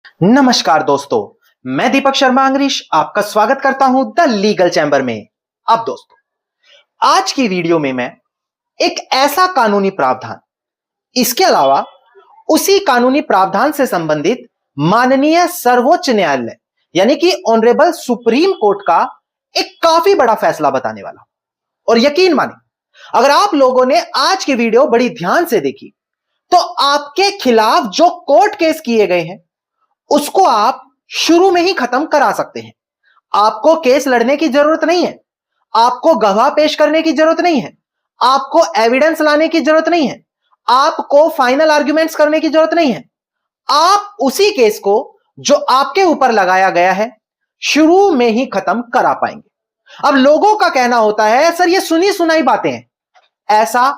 नमस्कार दोस्तों, मैं दीपक शर्मा अंग्रीश आपका स्वागत करता हूं द लीगल चैंबर में। अब दोस्तों, आज की वीडियो में मैं एक ऐसा कानूनी प्रावधान, इसके अलावा उसी कानूनी प्रावधान से संबंधित माननीय सर्वोच्च न्यायालय यानी कि ऑनरेबल सुप्रीम कोर्ट का एक काफी बड़ा फैसला बताने वाला। और यकीन माने, अगर आप लोगों ने आज की वीडियो बड़ी ध्यान से देखी तो आपके खिलाफ जो कोर्ट केस किए गए हैं उसको आप शुरू में ही खत्म करा सकते हैं। आपको केस लड़ने की जरूरत नहीं है, आपको गवाह पेश करने की जरूरत नहीं है, आपको एविडेंस लाने की जरूरत नहीं है, आपको फाइनल आर्ग्यूमेंट्स करने की जरूरत नहीं है। आप उसी केस को जो आपके ऊपर लगाया गया है शुरू में ही खत्म करा पाएंगे। अब लोगों का कहना होता है, सर ये सुनी सुनाई बातें हैं। ऐसा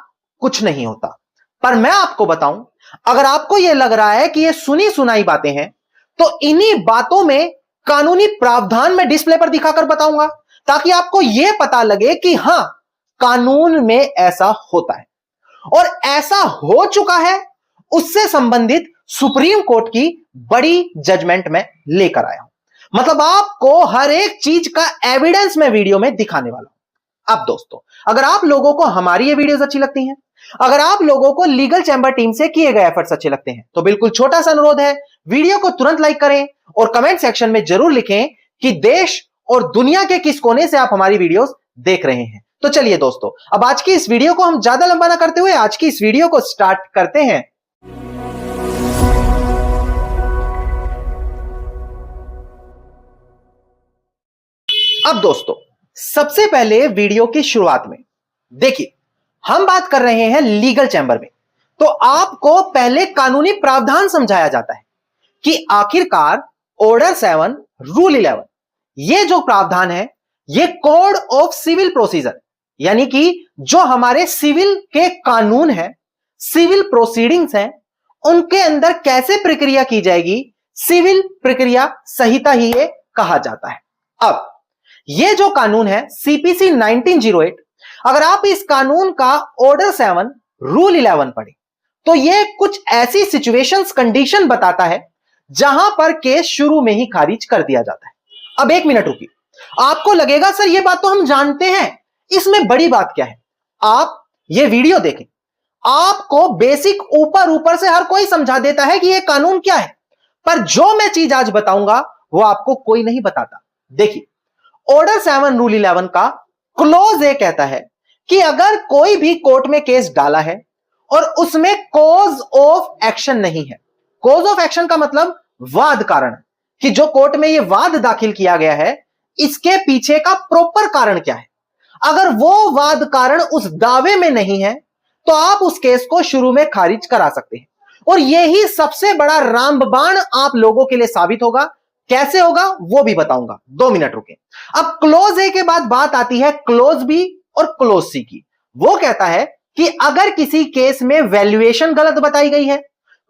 कुछ नहीं होता। पर मैं आपको बताऊं, अगर आपको यह लग रहा है कि ये सुनी सुनाई बातें हैं तो इन्हीं बातों में कानूनी प्रावधान में डिस्प्ले पर दिखाकर बताऊंगा, ताकि आपको यह पता लगे कि हां, कानून में ऐसा होता है और ऐसा हो चुका है। उससे संबंधित सुप्रीम कोर्ट की बड़ी जजमेंट में लेकर आया हूं। मतलब आपको हर एक चीज का एविडेंस मैं वीडियो में दिखाने वाला हूं। अब दोस्तों, अगर आप लोगों को हमारी ये वीडियोस अच्छी लगती हैं, अगर आप लोगों को लीगल चैंबर टीम से किए गए एफर्ट्स अच्छे लगते हैं, तो बिल्कुल छोटा सा अनुरोध है, वीडियो को तुरंत लाइक करें और कमेंट सेक्शन में जरूर लिखें कि देश और दुनिया के किस कोने से आप हमारी वीडियोस देख रहे हैं। तो चलिए दोस्तों, अब आज की इस वीडियो को हम ज्यादा लंबा ना करते हुए आज की इस वीडियो को स्टार्ट करते हैं। अब दोस्तों, सबसे पहले वीडियो की शुरुआत में देखिए, हम बात कर रहे हैं लीगल चैंबर में, तो आपको पहले कानूनी प्रावधान समझाया जाता है कि आखिरकार ऑर्डर 7 रूल 11 ये जो प्रावधान है, ये कोड ऑफ सिविल प्रोसीजर यानी कि जो हमारे सिविल के कानून है, सिविल प्रोसीडिंग्स हैं, उनके अंदर कैसे प्रक्रिया की जाएगी, सिविल प्रक्रिया संहिता ही ये कहा जाता है। अब ये जो कानून है सीपीसी 1908, अगर आप इस कानून का ऑर्डर 7 रूल 11 पढ़े तो ये कुछ ऐसी सिचुएशंस, कंडीशन बताता है जहां पर केस शुरू में ही खारिज कर दिया जाता है। अब एक मिनट रुकिए, आपको लगेगा सर ये बात तो हम जानते हैं, इसमें बड़ी बात क्या है। आप ये वीडियो देखें, आपको बेसिक ऊपर ऊपर से हर कोई समझा देता है कि ये कानून क्या है, पर जो मैं चीज आज बताऊंगा वो आपको कोई नहीं बताता। देखिए, ऑर्डर 7 रूल 11 का क्लोज ए कहता है कि अगर कोई भी कोर्ट में केस डाला है और उसमें कॉज ऑफ एक्शन नहीं है, कॉज ऑफ एक्शन का मतलब वाद कारण, कि जो कोर्ट में यह वाद दाखिल किया गया है इसके पीछे का प्रॉपर कारण क्या है। अगर वो वाद कारण उस दावे में नहीं है तो आप उस केस को शुरू में खारिज करा सकते हैं। और यही सबसे बड़ा रामबाण आप लोगों के लिए साबित होगा। कैसे होगा वो भी बताऊंगा, 2 मिनट रुके। अब क्लोज ए के बाद बात आती है क्लोज बी और क्लोज सी की। वो कहता है कि अगर किसी केस में वैल्यूएशन गलत बताई गई है,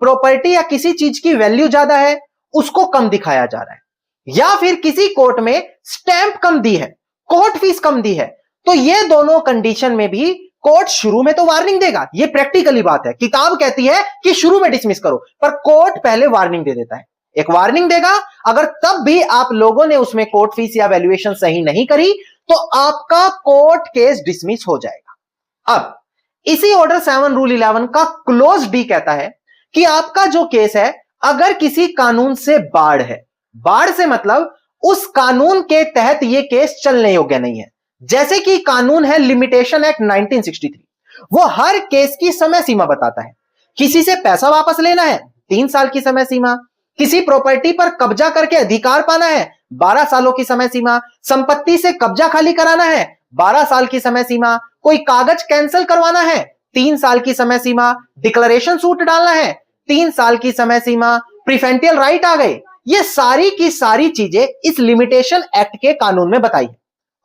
प्रॉपर्टी या किसी चीज की वैल्यू ज्यादा है, उसको कम दिखाया जा रहा है, या फिर किसी कोर्ट में स्टैंप कम दी है, कोर्ट फीस कम दी है, तो ये दोनों कंडीशन में भी कोर्ट शुरू में तो वार्निंग देगा। ये प्रैक्टिकली बात है, किताब कहती है कि शुरू में डिसमिस करो, पर कोर्ट पहले वार्निंग दे देता है। एक वार्निंग देगा, अगर तब भी आप लोगों ने उसमें कोर्ट फीस या वैल्यूएशन सही नहीं करी तो आपका कोर्ट केस डिसमिस हो जाएगा। अब इसी ऑर्डर 7 रूल 11 का क्लोज डी कहता है कि आपका जो केस है, अगर किसी कानून से बाढ़ है, बाढ़ से मतलब उस कानून के तहत यह केस चलने योग्य नहीं है। जैसे कि कानून है लिमिटेशन एक्ट 1963, वो हर केस की समय सीमा बताता है। किसी से पैसा वापस लेना है, 3 साल की समय सीमा, किसी प्रॉपर्टी पर कब्जा करके अधिकार पाना है, 12 सालों की समय सीमा, संपत्ति से कब्जा खाली कराना है, 12 साल की समय सीमा, कोई कागज कैंसिल करवाना है, 3 साल की समय सीमा, डिक्लेरेशन सूट डालना है, 3 साल की समय सीमा, प्रिफेंटियल राइट आ गए। ये सारी की सारी चीजें इस लिमिटेशन एक्ट के कानून में बताई है।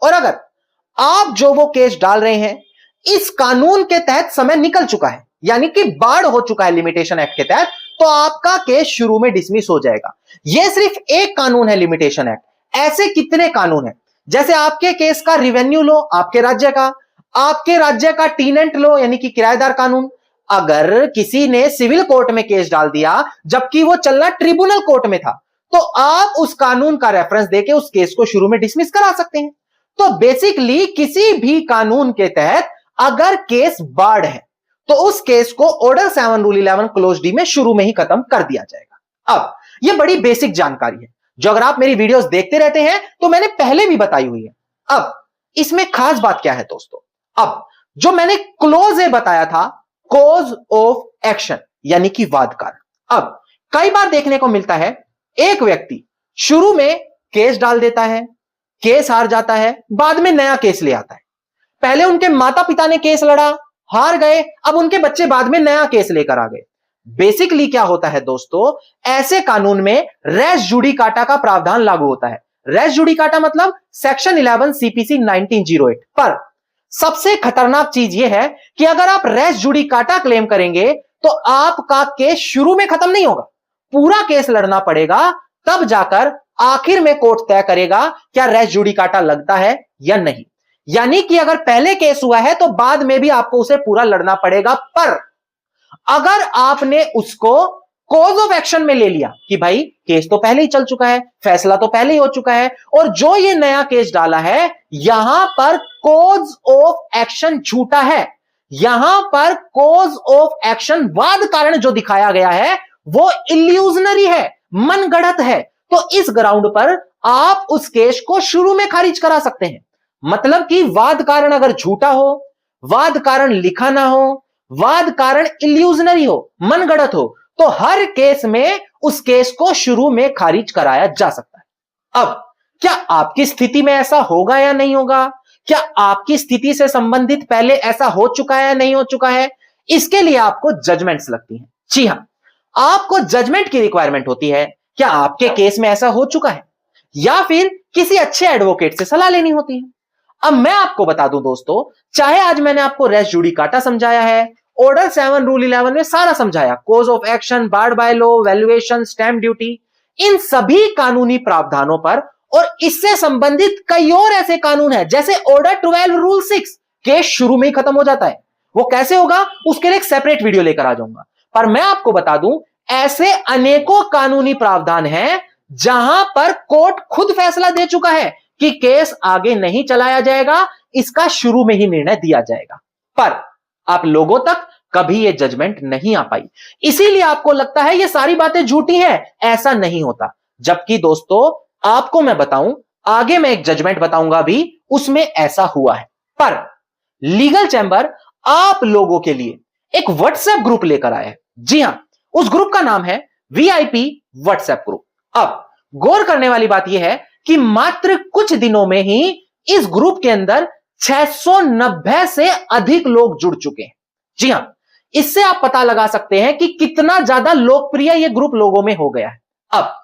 और अगर आप जो वो केस डाल रहे हैं इस कानून के तहत समय निकल चुका है, यानी कि बाढ़ हो चुका है लिमिटेशन एक्ट के तहत, तो आपका केस शुरू में डिसमिस हो जाएगा। यह सिर्फ एक कानून है लिमिटेशन एक्ट, ऐसे कितने कानून हैं। जैसे आपके केस का रिवेन्यू लॉ आपके राज्य का टीनेंट लॉ यानी कि किराएदार कानून, अगर किसी ने सिविल कोर्ट में केस डाल दिया जबकि वो चलना ट्रिब्यूनल कोर्ट में था, तो आप उस कानून का रेफरेंस देके उस केस को शुरू में डिसमिस करा सकते हैं। तो बेसिकली किसी भी कानून के तहत अगर केस बार्ड है तो उस केस को ऑर्डर 7 रूल 11 क्लोज डी में शुरू में ही खत्म कर दिया जाएगा। अब यह बड़ी बेसिक जानकारी है जो अगर आप मेरी वीडियोस देखते रहते हैं तो मैंने पहले भी बताई हुई है। अब इसमें खास बात क्या है दोस्तों, अब जो मैंने क्लोज ए बताया था, कॉज ऑफ एक्शन यानी कि वाद कारण। अब कई बार देखने को मिलता है एक व्यक्ति शुरू में केस डाल देता है, केस हार जाता है, बाद में नया केस ले आता है। पहले उनके माता पिता ने केस लड़ा, हार गए, अब उनके बच्चे बाद में नया केस लेकर आ गए। बेसिकली क्या होता है दोस्तों, ऐसे कानून में रेस जुडिकाटा का प्रावधान लागू होता है। रेस जुडिकाटा मतलब सेक्शन 11 सीपीसी 1908। पर सबसे खतरनाक चीज यह है कि अगर आप रेस जुडिकाटा क्लेम करेंगे तो आपका केस शुरू में खत्म नहीं होगा, पूरा केस लड़ना पड़ेगा, तब जाकर आखिर में कोर्ट तय करेगा क्या रेस जुडिकाटा लगता है या नहीं। यानी कि अगर पहले केस हुआ है तो बाद में भी आपको उसे पूरा लड़ना पड़ेगा। पर अगर आपने उसको कॉज ऑफ एक्शन में ले लिया कि भाई केस तो पहले ही चल चुका है, फैसला तो पहले ही हो चुका है, और जो ये नया केस डाला है यहां पर कॉज ऑफ एक्शन झूठा है, यहां पर कॉज ऑफ एक्शन वाद कारण जो दिखाया गया है वो इल्यूजनरी है, मनगढ़ंत है, तो इस ग्राउंड पर आप उस केस को शुरू में खारिज करा सकते हैं। मतलब कि वाद कारण अगर झूठा हो, वाद कारण लिखा ना हो, वाद कारण इल्यूजनरी हो, मनगढ़ंत हो, तो हर केस में उस केस को शुरू में खारिज कराया जा सकता है। अब क्या आपकी स्थिति में ऐसा होगा या नहीं होगा, क्या आपकी स्थिति से संबंधित पहले ऐसा हो चुका है या नहीं हो चुका है, इसके लिए आपको जजमेंट्स लगती हैं। जी हां, आपको जजमेंट की रिक्वायरमेंट होती है। क्या आपके केस में ऐसा हो चुका है, या फिर किसी अच्छे एडवोकेट से सलाह लेनी होती है। अब मैं आपको बता दूं दोस्तों, चाहे आज मैंने आपको रेस जुडिकाटा समझाया है, ऑर्डर 7 रूल 11 में सारा समझाया, cause of action, barred by law, valuation, stamp duty, इन सभी कानूनी प्रावधानों पर और इससे संबंधित कई और ऐसे कानून हैं जैसे ऑर्डर 12 रूल 6, केस शुरू में ही खत्म हो जाता है। वो कैसे होगा उसके लिए एक सेपरेट वीडियो लेकर आ जाऊंगा। पर मैं आपको बता दूं, ऐसे अनेकों कानूनी प्रावधान हैं जहां पर कोर्ट खुद फैसला दे चुका है कि केस आगे नहीं चलाया जाएगा, इसका शुरू में ही निर्णय दिया जाएगा, पर आप लोगों तक कभी यह जजमेंट नहीं आ पाई। इसीलिए आपको लगता है ये सारी बातें झूठी हैं, ऐसा नहीं होता। जबकि दोस्तों आपको मैं बताऊं, आगे मैं एक जजमेंट बताऊंगा भी, उसमें ऐसा हुआ है। पर लीगल चैंबर आप लोगों के लिए एक व्हाट्सएप ग्रुप लेकर आया है। जी हां, उस ग्रुप का नाम है वीआईपी व्हाट्सएप ग्रुप। अब गौर करने वाली बात यह है कि मात्र कुछ दिनों में ही इस ग्रुप के अंदर 690 से अधिक लोग जुड़ चुके हैं। जी हां, इससे आप पता लगा सकते हैं कि कितना ज्यादा लोकप्रिय यह ग्रुप लोगों में हो गया है। अब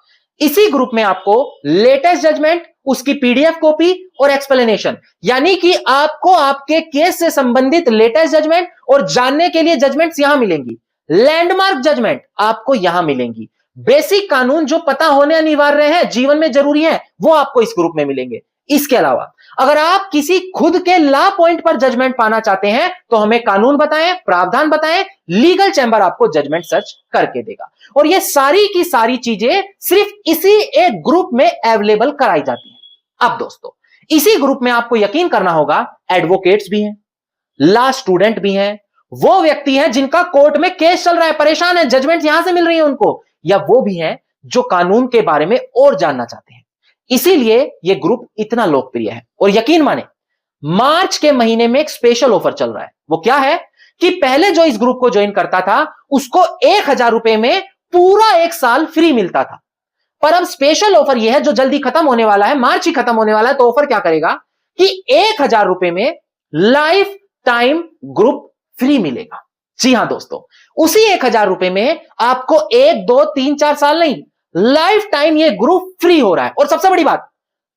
इसी ग्रुप में आपको लेटेस्ट जजमेंट, उसकी पीडीएफ कॉपी और एक्सप्लेनेशन, यानी कि आपको आपके केस से संबंधित लेटेस्ट जजमेंट और जानने के लिए जजमेंट्स यहां मिलेंगी, लैंडमार्क जजमेंट आपको यहां मिलेंगी, बेसिक कानून जो पता होने अनिवार्य है, जीवन में जरूरी है, वो आपको इस ग्रुप में मिलेंगे। इसके अलावा अगर आप किसी खुद के लॉ पॉइंट पर जजमेंट पाना चाहते हैं तो हमें कानून बताएं, प्रावधान बताएं, लीगल चैंबर आपको जजमेंट सर्च करके देगा। और ये सारी की सारी चीजें सिर्फ इसी एक ग्रुप में अवेलेबल कराई जाती हैं। अब दोस्तों इसी ग्रुप में आपको यकीन करना होगा, एडवोकेट्स भी हैं, लॉ स्टूडेंट भी हैं, वो व्यक्ति हैं जिनका कोर्ट में केस चल रहा है, परेशान है, जजमेंट यहां से मिल रही है उनको, या वो भी हैं जो कानून के बारे में और जानना चाहते हैं। इसीलिए यह ग्रुप इतना लोकप्रिय है। और यकीन माने, मार्च के महीने में एक स्पेशल ऑफर चल रहा है। वो क्या है कि पहले जो इस ग्रुप को ज्वाइन करता था उसको 1000 रुपए में पूरा 1 साल फ्री मिलता था। पर अब स्पेशल ऑफर यह है जो जल्दी खत्म होने वाला है, मार्च ही खत्म होने वाला है। तो ऑफर क्या करेगा कि 1000 रुपए में लाइफ टाइम ग्रुप फ्री मिलेगा। जी हां दोस्तों, उसी 1000 रुपए में आपको 1, 2, 3, 4 साल नहीं, लाइफ टाइम ये ग्रुप फ्री हो रहा है। और सबसे बड़ी बात,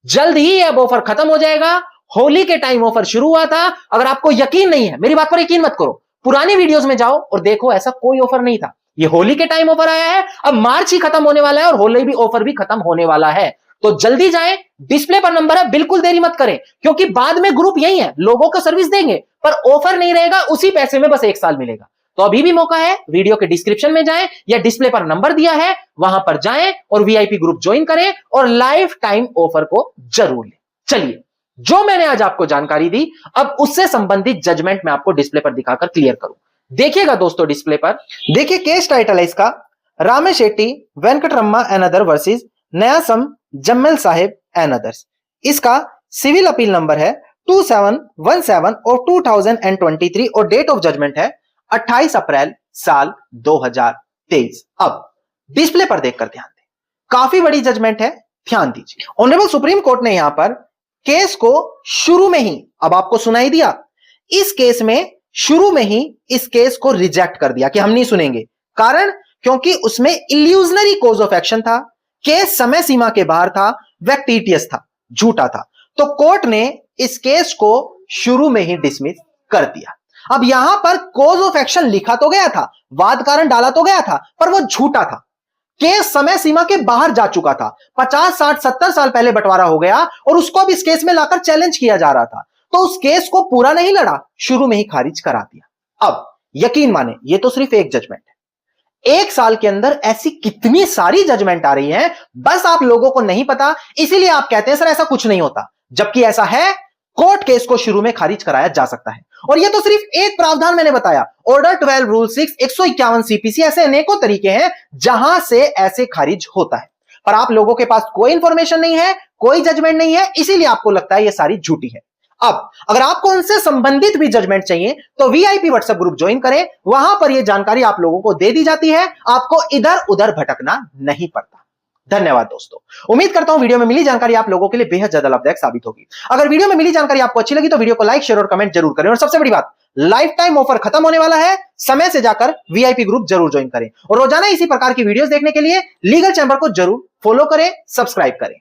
जल्द ही अब ऑफर खत्म हो जाएगा। होली के टाइम ऑफर शुरू हुआ था। अगर आपको यकीन नहीं है, मेरी बात पर यकीन मत करो, पुरानी वीडियोस में जाओ और देखो, ऐसा कोई ऑफर नहीं था। ये होली के टाइम ऑफर आया है, अब मार्च ही खत्म होने वाला है और होली भी ऑफर भी खत्म होने वाला है। तो जल्दी जाएं, डिस्प्ले पर नंबर है, बिल्कुल देरी मत करें, क्योंकि बाद में ग्रुप यही है, लोगों को सर्विस देंगे पर ऑफर नहीं रहेगा, उसी पैसे में बस 1 साल मिलेगा। तो अभी भी मौका है, वीडियो के डिस्क्रिप्शन में जाएं या डिस्प्ले पर नंबर दिया है वहां पर जाएं और वीआईपी ग्रुप ज्वाइन करें और लाइफ टाइम ऑफर को जरूर लें। चलिए, जो मैंने आज आपको जानकारी दी, अब उससे संबंधित जजमेंट मैं आपको डिस्प्ले पर दिखाकर क्लियर करूं। देखिएगा दोस्तों डिस्प्ले पर, देखिए केस टाइटल है इसका, Ramesh Shetty Venkataramma and other versus Nayasam Jammal Sahib and others. इसका सिविल अपील नंबर है 2717 और 2023 और डेट ऑफ जजमेंट है 28 अप्रैल साल 2023। अब डिस्प्ले पर देखकर ध्यान दें, काफी बड़ी जजमेंट है, ध्यान दीजिए। ऑनरेबल सुप्रीम कोर्ट ने यहां पर केस को शुरू में ही, अब आपको सुनाई दिया, इस केस में शुरू में ही इस केस को रिजेक्ट कर दिया कि हम नहीं सुनेंगे। कारण, क्योंकि उसमें इल्यूजनरी कॉज ऑफ एक्शन था, केस समय सीमा के बाहर था, वेक्टिटियस था, झूठा था। तो कोर्ट ने इस केस को शुरू में ही डिसमिस कर दिया। अब यहां पर कॉज ऑफ एक्शन लिखा तो गया था, वाद कारण डाला तो गया था, पर वो झूठा था। केस समय सीमा के बाहर जा चुका था, 50, 60, 70 साल पहले बंटवारा हो गया और उसको अब इस केस में लाकर चैलेंज किया जा रहा था। तो उस केस को पूरा नहीं लड़ा, शुरू में ही खारिज करा दिया। अब यकीन माने, ये तो सिर्फ एक जजमेंट है। एक साल के अंदर ऐसी कितनी सारी जजमेंट आ रही हैं, बस आप लोगों को नहीं पता, इसीलिए आप कहते हैं सर ऐसा कुछ नहीं होता, जबकि ऐसा है। कोर्ट केस को शुरू में खारिज कराया जा सकता है। और यह तो सिर्फ एक प्रावधान मैंने बताया, ऑर्डर 12 रूल 6 151 सीपीसी, ऐसे अनेकों तरीके हैं जहां से ऐसे खारिज होता है। पर आप लोगों के पास कोई इंफॉर्मेशन नहीं है, कोई जजमेंट नहीं है, इसीलिए आपको लगता है यह सारी झूठी है। अब अगर आपको उनसे संबंधित भी जजमेंट चाहिए तो वीआईपी व्हाट्सएप ग्रुप ज्वाइन करें, वहां पर यह जानकारी आप लोगों को दे दी जाती है, आपको इधर उधर भटकना नहीं पड़ता। धन्यवाद दोस्तों, उम्मीद करता हूं वीडियो में मिली जानकारी आप लोगों के लिए बेहद ज्यादा लाभदायक साबित होगी। अगर वीडियो में मिली जानकारी आपको अच्छी लगी तो वीडियो को लाइक, शेयर और कमेंट जरूर करें। और सबसे बड़ी बात, लाइफ टाइम ऑफर खत्म होने वाला है, समय से जाकर वीआईपी ग्रुप जरूर ज्वाइन करें और रोजाना इसी प्रकार की वीडियोस देखने के लिए लीगल चैंबर को जरूर फॉलो करें, सब्सक्राइब करें।